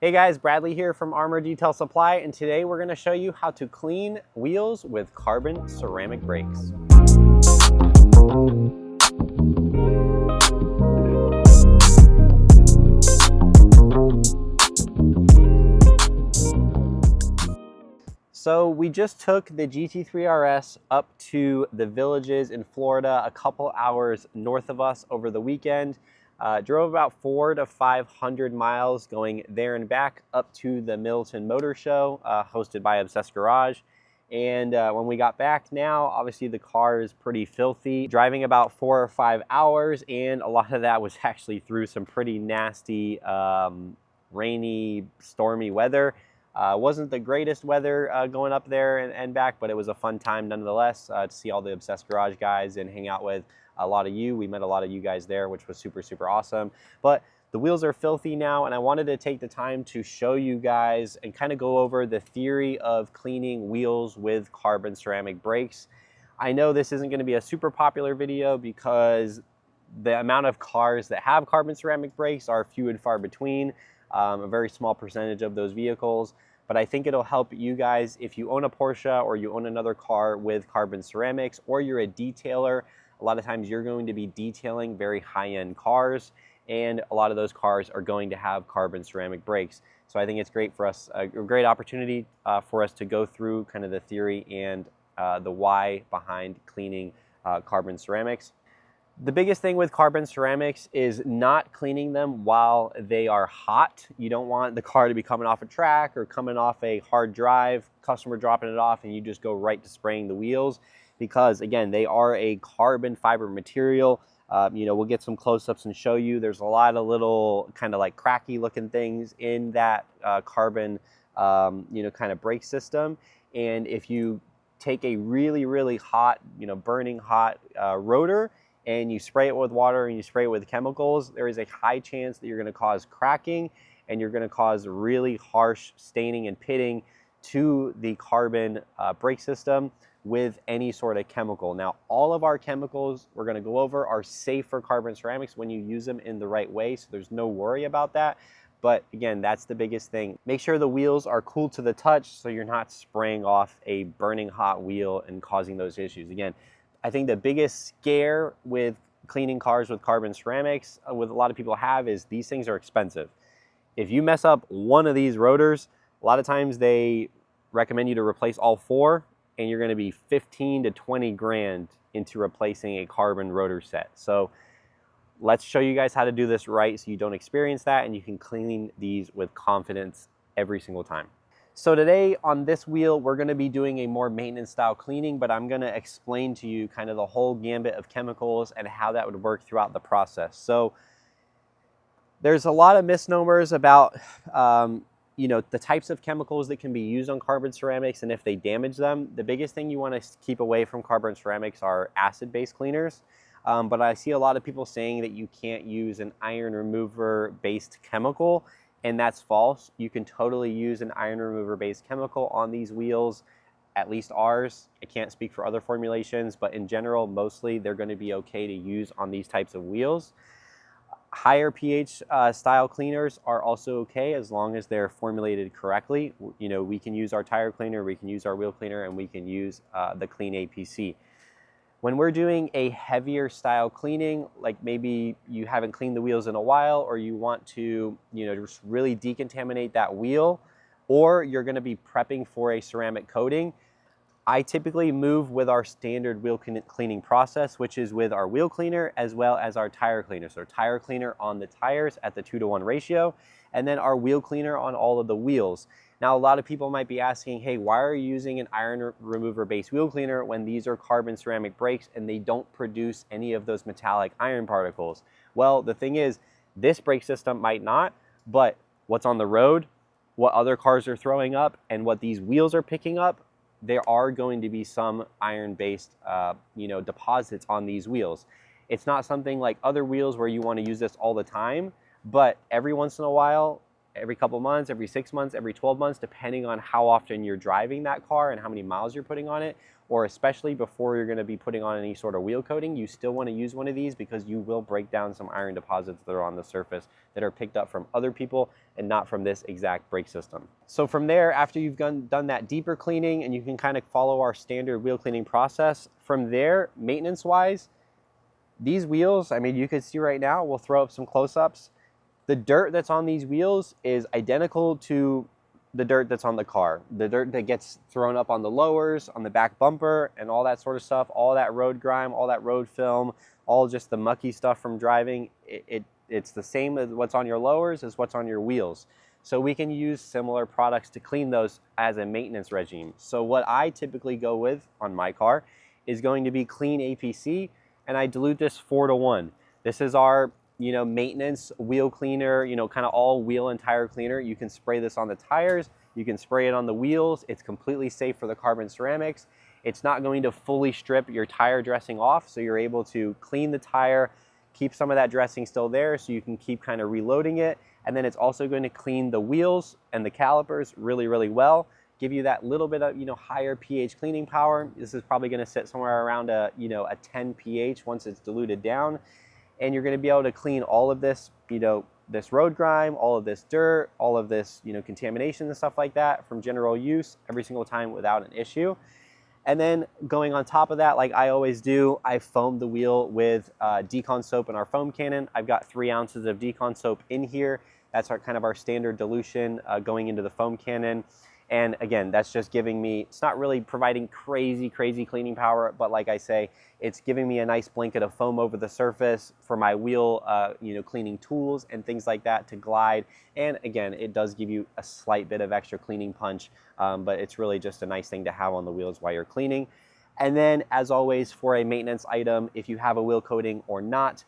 Hey guys, Bradley here from Armour Detail Supply, and today we're going to show you how to clean wheels with carbon ceramic brakes. So we just took the GT3 RS up to the Villages in Florida, a couple hours north of us over the weekend. Drove about 400 to 500 miles going there and back up to the Middleton Motor Show, hosted by Obsessed Garage. And when we got back now, obviously the car is pretty filthy. Driving about 4 or 5 hours, and a lot of that was actually through some pretty nasty, rainy, stormy weather. Wasn't the greatest weather going up there and back, but it was a fun time nonetheless to see all the Obsessed Garage guys and hang out with a lot of you. We met a lot of you guys there, which was super, super awesome. But the wheels are filthy now, and I wanted to take the time to show you guys and kind of go over the theory of cleaning wheels with carbon ceramic brakes. I know this isn't going to be a super popular video because the amount of cars that have carbon ceramic brakes are few and far between. A very small percentage of those vehicles, but I think it'll help you guys if you own a Porsche or you own another car with carbon ceramics, or you're a detailer. A lot of times you're going to be detailing very high-end cars, and a lot of those cars are going to have carbon ceramic brakes. So I think it's great for us, a great opportunity for us to go through kind of the theory and the why behind cleaning carbon ceramics. The biggest thing with carbon ceramics is not cleaning them while they are hot. You don't want the car to be coming off a track or coming off a hard drive, customer dropping it off, and you just go right to spraying the wheels, because again, they are a carbon fiber material. We'll get some close-ups and show you. There's a lot of little kind of like cracky looking things in that carbon, kind of brake system. And if you take a really, really hot, burning hot rotor, and you spray it with water and you spray it with chemicals, there is a high chance that you're going to cause cracking, and you're going to cause really harsh staining and pitting to the carbon brake system with any sort of chemical. Now, all of our chemicals we're going to go over are safe for carbon ceramics when you use them in the right way, so there's no worry about that. But again, that's the biggest thing. Make sure the wheels are cool to the touch so you're not spraying off a burning hot wheel and causing those issues. Again, I think the biggest scare with cleaning cars with carbon ceramics, with a lot of people have, is these things are expensive. If you mess up one of these rotors, a lot of times they recommend you to replace all four, and you're going to be 15 to 20 grand into replacing a carbon rotor set. So let's show you guys how to do this right so you don't experience that, and you can clean these with confidence every single time. So today on this wheel, we're going to be doing a more maintenance style cleaning, but I'm going to explain to you kind of the whole gambit of chemicals and how that would work throughout the process. So there's a lot of misnomers about the types of chemicals that can be used on carbon ceramics and if they damage them. The biggest thing you want to keep away from carbon ceramics are acid-based cleaners. But I see a lot of people saying that you can't use an iron remover-based chemical, and that's false. You can totally use an iron remover-based chemical on these wheels, at least ours. I can't speak for other formulations, but in general, mostly they're going to be okay to use on these types of wheels. Higher pH style cleaners are also okay as long as they're formulated correctly. We can use our tire cleaner, we can use our wheel cleaner, and we can use the Clean APC. When we're doing a heavier style cleaning, like maybe you haven't cleaned the wheels in a while, or you want to, just really decontaminate that wheel, or you're going to be prepping for a ceramic coating, I typically move with our standard wheel cleaning process, which is with our wheel cleaner as well as our tire cleaner. So tire cleaner on the tires at the 2-to-1 ratio, and then our wheel cleaner on all of the wheels. Now, a lot of people might be asking, hey, why are you using an iron remover-based wheel cleaner when these are carbon ceramic brakes and they don't produce any of those metallic iron particles? Well, the thing is, this brake system might not, but what's on the road, what other cars are throwing up, and what these wheels are picking up, there are going to be some iron-based, deposits on these wheels. It's not something like other wheels where you want to use this all the time, but every once in a while, every couple months, every 6 months, every 12 months, depending on how often you're driving that car and how many miles you're putting on it, or especially before you're going to be putting on any sort of wheel coating, you still want to use one of these because you will break down some iron deposits that are on the surface that are picked up from other people and not from this exact brake system. So from there, after you've done that deeper cleaning and you can kind of follow our standard wheel cleaning process, from there, maintenance-wise, these wheels, I mean, you can see right now, we'll throw up some close-ups. The dirt that's on these wheels is identical to the dirt that's on the car. The dirt that gets thrown up on the lowers, on the back bumper, and all that sort of stuff, all that road grime, all that road film, all just the mucky stuff from driving, it's the same as what's on your lowers as what's on your wheels. So we can use similar products to clean those as a maintenance regime. So what I typically go with on my car is going to be clean APC, and I dilute this 4:1. This is our maintenance wheel cleaner, kind of all wheel and tire cleaner. You can spray this on the tires, you can spray it on the wheels. It's completely safe for the carbon ceramics. It's not going to fully strip your tire dressing off, so you're able to clean the tire, keep some of that dressing still there so you can keep kind of reloading it. And then it's also going to clean the wheels and the calipers really, really well, give you that little bit of higher pH cleaning power. This is probably going to sit somewhere around a 10 pH once it's diluted down. And you're going to be able to clean all of this, this road grime, all of this dirt, all of this, contamination and stuff like that from general use every single time without an issue. And then going on top of that, like I always do, I foam the wheel with decon soap in our foam cannon. I've got 3 ounces of decon soap in here. That's kind of our standard dilution going into the foam cannon. And again, that's just giving me, it's not really providing crazy cleaning power, but like I say, it's giving me a nice blanket of foam over the surface for my wheel, cleaning tools and things like that to glide. And again, it does give you a slight bit of extra cleaning punch, but it's really just a nice thing to have on the wheels while you're cleaning. And then, as always, for a maintenance item, if you have a wheel coating or not,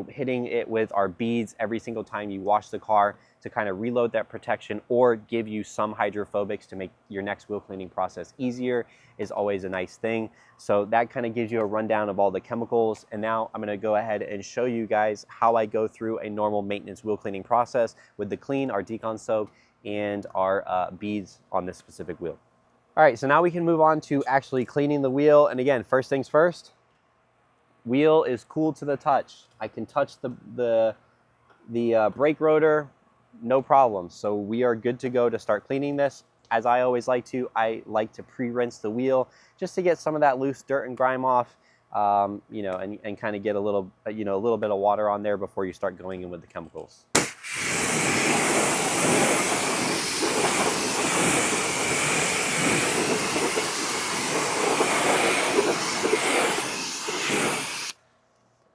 hitting it with our beads every single time you wash the car to kind of reload that protection or give you some hydrophobics to make your next wheel cleaning process easier is always a nice thing. So that kind of gives you a rundown of all the chemicals. And now I'm going to go ahead and show you guys how I go through a normal maintenance wheel cleaning process with the clean, our decon soap, and our beads on this specific wheel. All right, so now we can move on to actually cleaning the wheel. And again, first things first, wheel is cool to the touch. I can touch the brake rotor, no problem. So we are good to go to start cleaning this. As I always like to, I like to pre-rinse the wheel just to get some of that loose dirt and grime off, and kind of get a little bit of water on there before you start going in with the chemicals.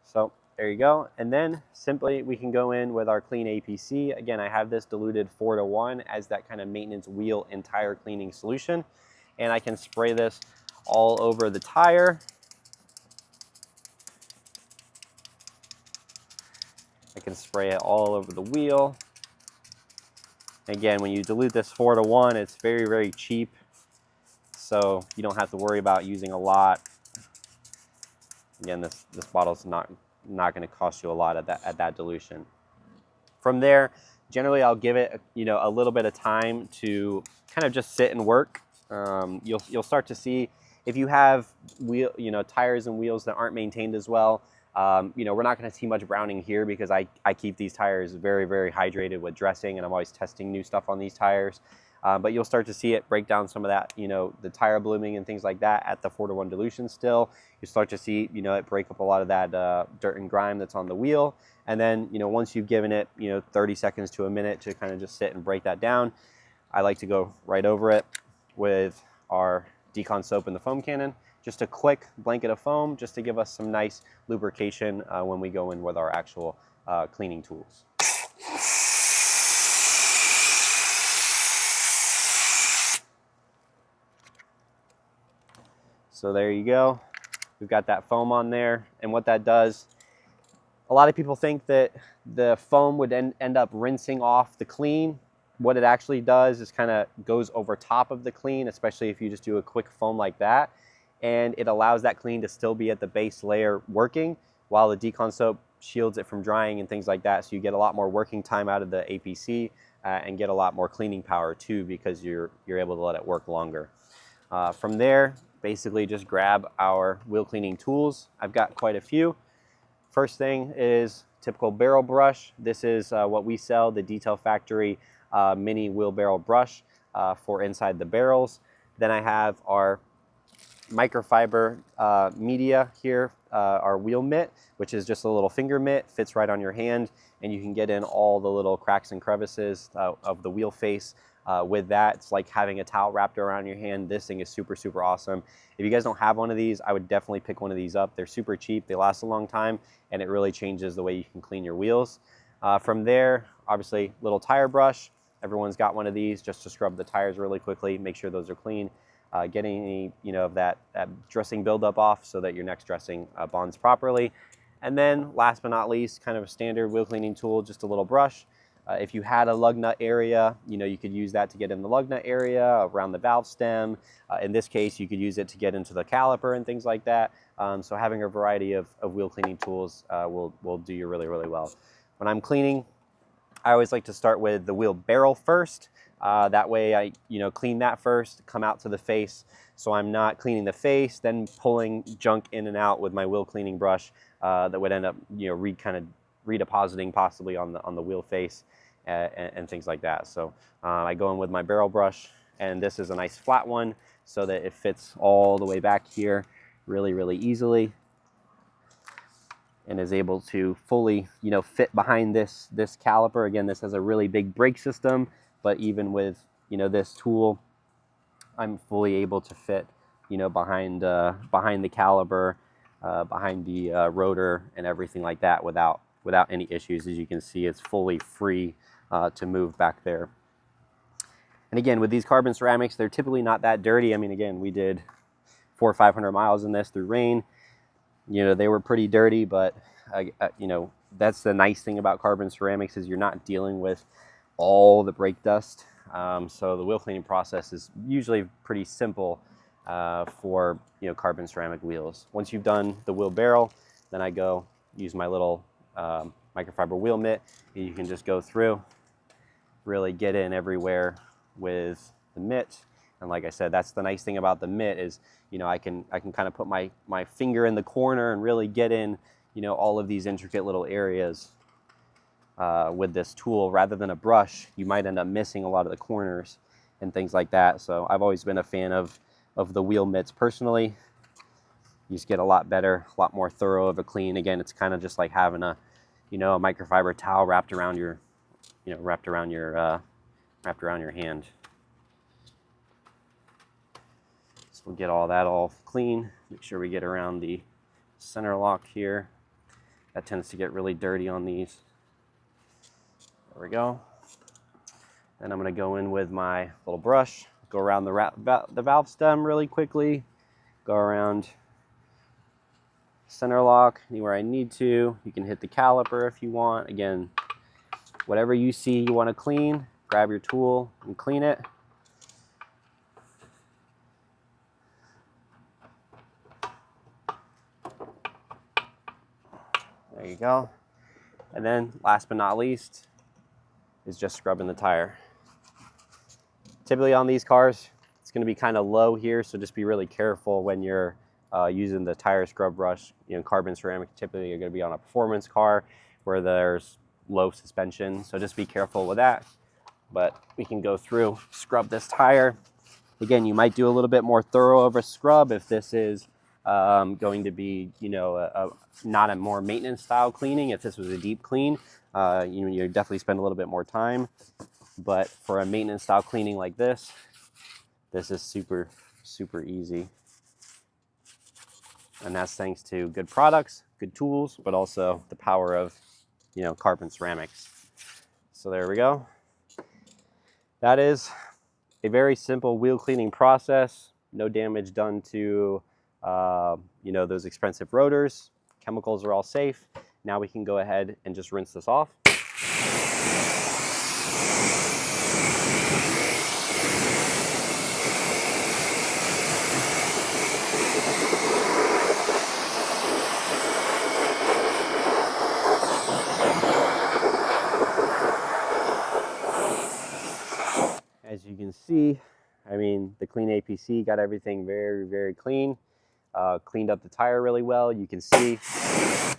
So there you go. And then simply we can go in with our clean APC. Again, I have this diluted 4:1 as that kind of maintenance wheel and tire cleaning solution. And I can spray this all over the tire. I can spray it all over the wheel. Again, when you dilute this 4:1, it's very cheap. So you don't have to worry about using a lot. Again, this bottle's not going to cost you a lot at that dilution. From there, generally I'll give it a little bit of time to kind of just sit and work. You'll start to see if you have tires and wheels that aren't maintained as well. We're not going to see much browning here because I keep these tires very hydrated with dressing, and I'm always testing new stuff on these tires. But you'll start to see it break down some of that, the tire blooming and things like that at the 4:1 dilution still. You start to see, it break up a lot of that dirt and grime that's on the wheel. And then, once you've given it, 30 seconds to a minute to kind of just sit and break that down, I like to go right over it with our decon soap in the foam cannon. Just a quick blanket of foam just to give us some nice lubrication when we go in with our actual cleaning tools. So there you go. We've got that foam on there. And what that does, a lot of people think that the foam would end up rinsing off the clean. What it actually does is kind of goes over top of the clean, especially if you just do a quick foam like that. And it allows that clean to still be at the base layer working while the decon soap shields it from drying and things like that. So you get a lot more working time out of the APC and get a lot more cleaning power too, because you're able to let it work longer. From there, basically just grab our wheel cleaning tools. I've got quite a few. First thing is typical barrel brush. This is what we sell, the Detail Factory mini wheelbarrow brush for inside the barrels. Then I have our microfiber media here, our wheel mitt, which is just a little finger mitt, fits right on your hand, and you can get in all the little cracks and crevices of the wheel face with that. It's like having a towel wrapped around your hand. This thing is super, super awesome. If you guys don't have one of these, I would definitely pick one of these up. They're super cheap, they last a long time, and it really changes the way you can clean your wheels. From there, obviously, little tire brush. Everyone's got one of these just to scrub the tires really quickly, make sure those are clean. Getting any, of that dressing buildup off so that your next dressing bonds properly. And then last but not least, kind of a standard wheel cleaning tool, just a little brush. If you had a lug nut area, you could use that to get in the lug nut area, around the valve stem. In this case, you could use it to get into the caliper and things like that. So having a variety of wheel cleaning tools will do you really, really well. When I'm cleaning, I always like to start with the wheel barrel first. That way I, clean that first, come out to the face. So I'm not cleaning the face, then pulling junk in and out with my wheel cleaning brush that would end up, kind of redepositing possibly on the wheel face and things like that. So I go in with my barrel brush, and this is a nice flat one so that it fits all the way back here really, really easily, and is able to fully, fit behind this caliper. Again, this has a really big brake system, but even with, this tool, I'm fully able to fit, behind the caliper, behind the rotor and everything like that without any issues. As you can see, it's fully free to move back there. And again, with these carbon ceramics, they're typically not that dirty. I mean, again, we did 400 or 500 miles in this through rain. They were pretty dirty, but that's the nice thing about carbon ceramics, is you're not dealing with all the brake dust. So the wheel cleaning process is usually pretty simple for carbon ceramic wheels. Once you've done the wheel barrel, then I go use my little microfiber wheel mitt, and you can just go through, really get in everywhere with the mitt. And like I said, that's the nice thing about the mitt is, I can kind of put my finger in the corner and really get in, all of these intricate little areas with this tool. Rather than a brush, you might end up missing a lot of the corners and things like that. So I've always been a fan of the wheel mitts personally. You just get a lot better, a lot more thorough of a clean. Again, it's kind of just like having a microfiber towel wrapped around your hand. So we'll get all that all clean. Make sure we get around the center lock here. That tends to get really dirty on these. There we go. Then I'm going to go in with my little brush, go around the valve stem really quickly, go around center lock anywhere I need to. You can hit the caliper if you want. Again, whatever you see you want to clean, grab your tool and clean it. There you go. And then last but not least is just scrubbing the tire. Typically on these cars, it's going to be kind of low here, so just be really careful when you're using the tire scrub brush. Carbon ceramic typically you're going to be on a performance car where there's low suspension, so just be careful with that. But we can go through, scrub this tire. Again, you might do a little bit more thorough of a scrub if this is going to be, not a more maintenance style cleaning. If this was a deep clean, you definitely spend a little bit more time. But for a maintenance style cleaning like this is super, super easy. And that's thanks to good products, good tools, but also the power of, carbon ceramics. So there we go. That is a very simple wheel cleaning process. No damage done to, those expensive rotors. Chemicals are all safe. Now we can go ahead and just rinse this off. as you can see, I mean, the clean APC got everything very, very clean. Cleaned up the tire really well. You can see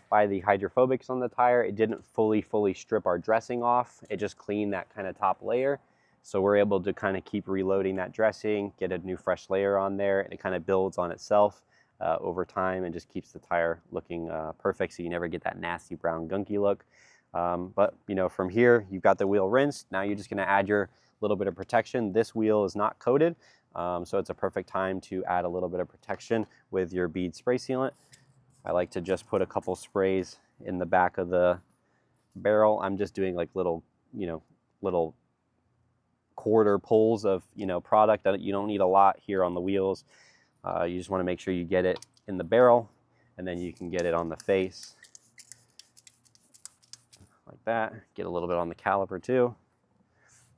by the hydrophobics on the tire, it didn't fully strip our dressing off. It just cleaned that kind of top layer. So we're able to kind of keep reloading that dressing, get a new fresh layer on there, and it kind of builds on itself over time and just keeps the tire looking perfect, so you never get that nasty brown gunky look. But you know, from here, you've got the wheel rinsed. Now you're just gonna add your little bit of protection. This wheel is not coated, so it's a perfect time to add a little bit of protection with your bead spray sealant. I like to just put a couple sprays in the back of the barrel. I'm just doing like little, you know, little quarter pulls of, you know, product. You don't need a lot here on the wheels. You just want to make sure you get it in the barrel, and then you can get it on the face like that. Get a little bit on the caliper too.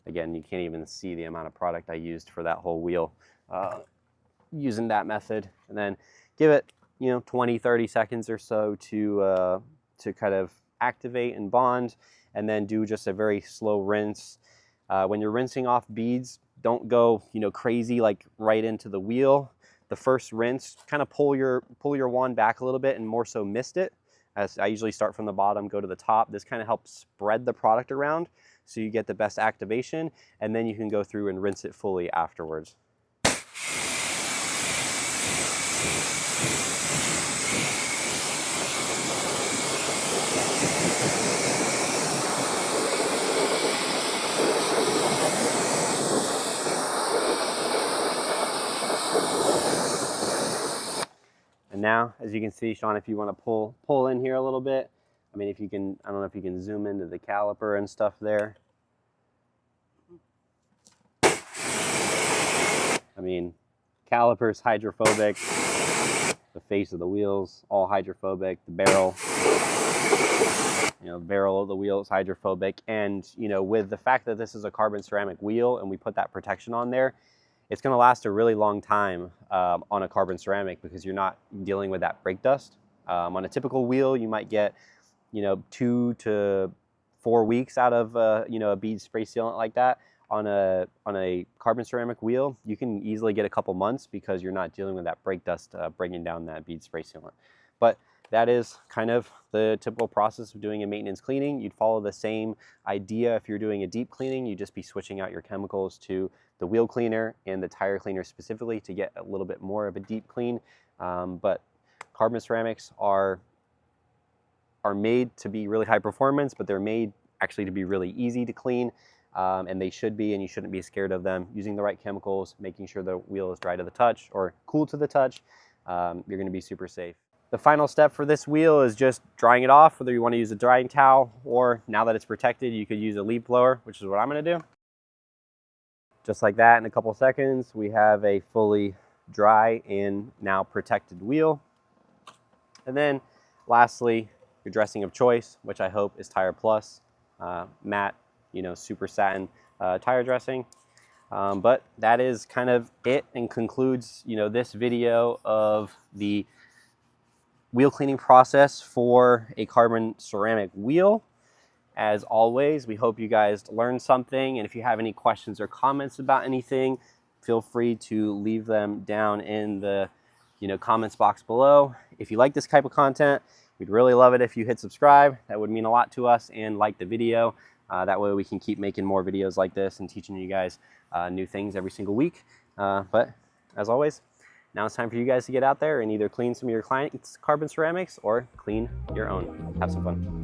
Again, you can't even see the amount of product I used for that whole wheel using that method. And then give it, you know, 20-30 seconds or so to kind of activate and bond, and then do just a very slow rinse. When you're rinsing off beads, don't go, you know, crazy like right into the wheel. The first rinse, kind of pull your wand back a little bit and more so mist it. As I usually start from the bottom, go to the top. This kind of helps spread the product around so you get the best activation, and then you can go through and rinse it fully afterwards. And now, as you can see, Sean, if you want to pull in here a little bit, I mean, if you can, I don't know if you can zoom into the caliper and stuff there. I mean, caliper's hydrophobic, the face of the wheels, all hydrophobic, the barrel, you know, the barrel of the wheel is hydrophobic. And, you know, with the fact that this is a carbon ceramic wheel and we put that protection on there, it's going to last a really long time on a carbon ceramic, because you're not dealing with that brake dust. On a typical wheel, you might get, you know, 2 to 4 weeks out of you know, a bead spray sealant like that. On a carbon ceramic wheel, you can easily get a couple months, because you're not dealing with that brake dust bringing down that bead spray sealant. But that is kind of the typical process of doing a maintenance cleaning. You'd follow the same idea if you're doing a deep cleaning. You'd just be switching out your chemicals to the wheel cleaner and the tire cleaner specifically to get a little bit more of a deep clean. But carbon ceramics are made to be really high performance, but they're made actually to be really easy to clean. And they should be, and you shouldn't be scared of them. Using the right chemicals, making sure the wheel is dry to the touch or cool to the touch, you're going to be super safe. The final step for this wheel is just drying it off, whether you want to use a drying towel, or now that it's protected, you could use a leaf blower, which is what I'm going to do. Just like that, in a couple seconds, we have a fully dry and now protected wheel. And then lastly, your dressing of choice, which I hope is Tire Plus, matte, you know, super satin tire dressing. But that is kind of it, and concludes, you know, this video of the wheel cleaning process for a carbon ceramic wheel. As always, we hope you guys learned something, and if you have any questions or comments about anything, feel free to leave them down in the, you know, comments box below. If you like this type of content, we'd really love it if you hit subscribe. That would mean a lot to us, and like the video. That way we can keep making more videos like this and teaching you guys new things every single week. But as always, now it's time for you guys to get out there and either clean some of your clients' carbon ceramics or clean your own. Have some fun.